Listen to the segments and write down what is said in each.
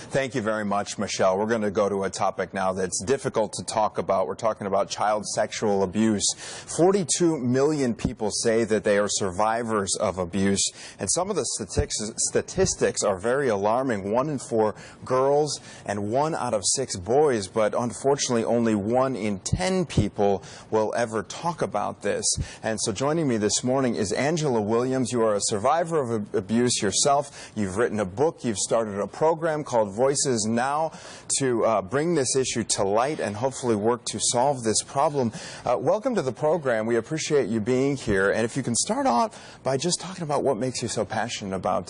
Thank you very much, Michelle. We're going to go to a topic now that's difficult to talk about. We're talking about child sexual abuse. 42 million people say that they are survivors of abuse, and some of the statistics are very alarming. 1 in 4 girls and 1 out of 6 boys, but unfortunately only 1 in 10 people will ever talk about this. And so joining me this morning is Angela Williams. You are a survivor of abuse yourself. You've written a book. You've started a program called Voices Now to bring this issue to light and hopefully work to solve this problem. Welcome to the program. We appreciate you being here. And if you can start off by just talking about what makes you so passionate about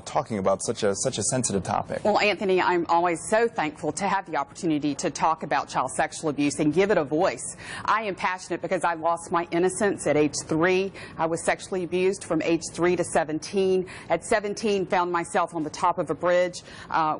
talking about such a sensitive topic. Well, Anthony, I'm always so thankful to have the opportunity to talk about child sexual abuse and give it a voice. I am passionate because I lost my innocence at age 3. I was sexually abused from age 3 to 17. At 17, found myself on the top of a bridge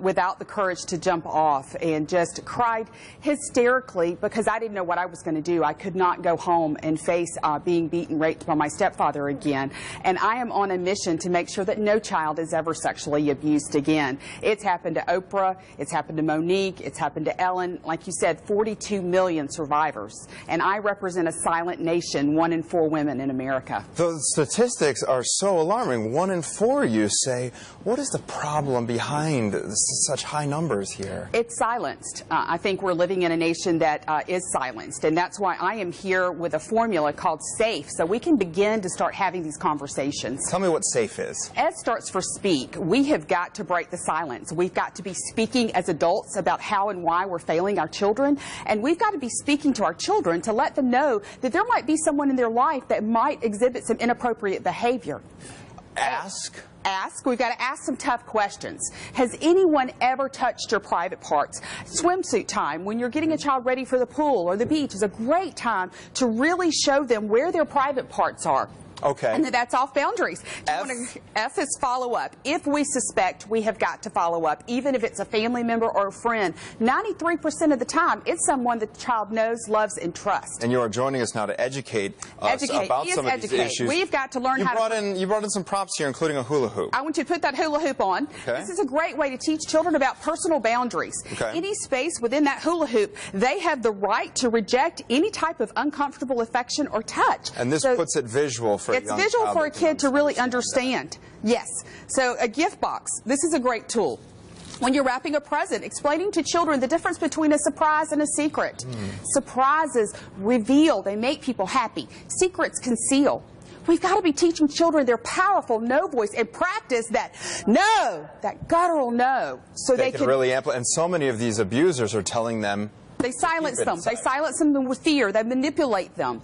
without the courage to jump off and just cried hysterically because I didn't know what I was going to do. I could not go home and face being beaten, raped by my stepfather again. And I am on a mission to make sure that no child is ever sexually abused again. It's happened to Oprah, it's happened to Monique, it's happened to Ellen. Like you said, 42 million survivors. And I represent a silent nation, 1 in 4 women in America. The statistics are so alarming. 1 in 4, you say. What is the problem behind such high numbers here? It's silenced. I think we're living in a nation that is silenced, and that's why I am here with a formula called SAFE, so we can begin to start having these conversations. Tell me what SAFE is. S starts for speak. We have got to break the silence. We've got to be speaking as adults about how and why we're failing our children, and we've got to be speaking to our children to let them know that there might be someone in their life that might exhibit some inappropriate behavior. Ask. We've got to ask some tough questions. Has anyone ever touched your private parts? Swimsuit time, when you're getting a child ready for the pool or the beach, is a great time to really show them where their private parts are. Okay. And that's off boundaries. F is follow up. If we suspect, we have got to follow up, even if it's a family member or a friend. 93% of the time, it's someone the child knows, loves, and trusts. And you are joining us now to educate us about some of these issues. We've got to learn how to... You brought in some props here, including a hula hoop. I want you to put that hula hoop on. Okay. This is a great way to teach children about personal boundaries. Okay. Any space within that hula hoop, they have the right to reject any type of uncomfortable affection or touch. And this puts it visual for a young child. It's visual for a kid to really understand. Yes. So a gift box. This is a great tool. When you're wrapping a present, explaining to children the difference between a surprise and a secret. Surprises reveal. They make people happy. Secrets conceal. We've got to be teaching children their powerful no voice and practice that no, that guttural no. So they can really amplify. And so many of these abusers are telling them. They silence them. They silence them with fear. They manipulate them.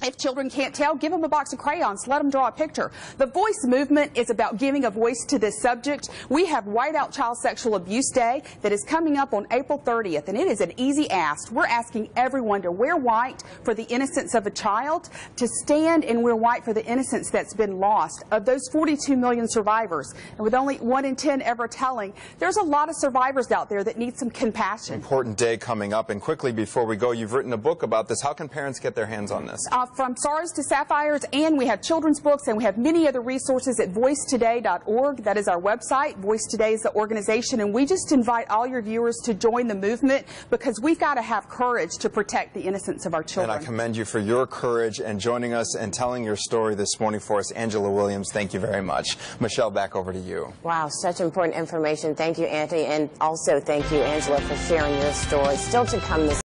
If children can't tell, give them a box of crayons. Let them draw a picture. The voice movement is about giving a voice to this subject. We have Whiteout Child Sexual Abuse Day that is coming up on April 30th, and it is an easy ask. We're asking everyone to wear white for the innocence of a child, to stand and wear white for the innocence that's been lost. Of those 42 million survivors, and with only 1 in 10 ever telling, there's a lot of survivors out there that need some compassion. Important day coming up. And quickly, before we go, you've written a book about this. How can parents get their hands on this? From SARS to Sapphires, and we have children's books, and we have many other resources at voicetoday.org. That is our website. Voice Today is the organization, and we just invite all your viewers to join the movement because we've got to have courage to protect the innocence of our children. And I commend you for your courage and joining us and telling your story this morning for us. Angela Williams, thank you very much. Michelle, back over to you. Wow, such important information. Thank you, Anthony, and also thank you, Angela, for sharing your story. Still to come this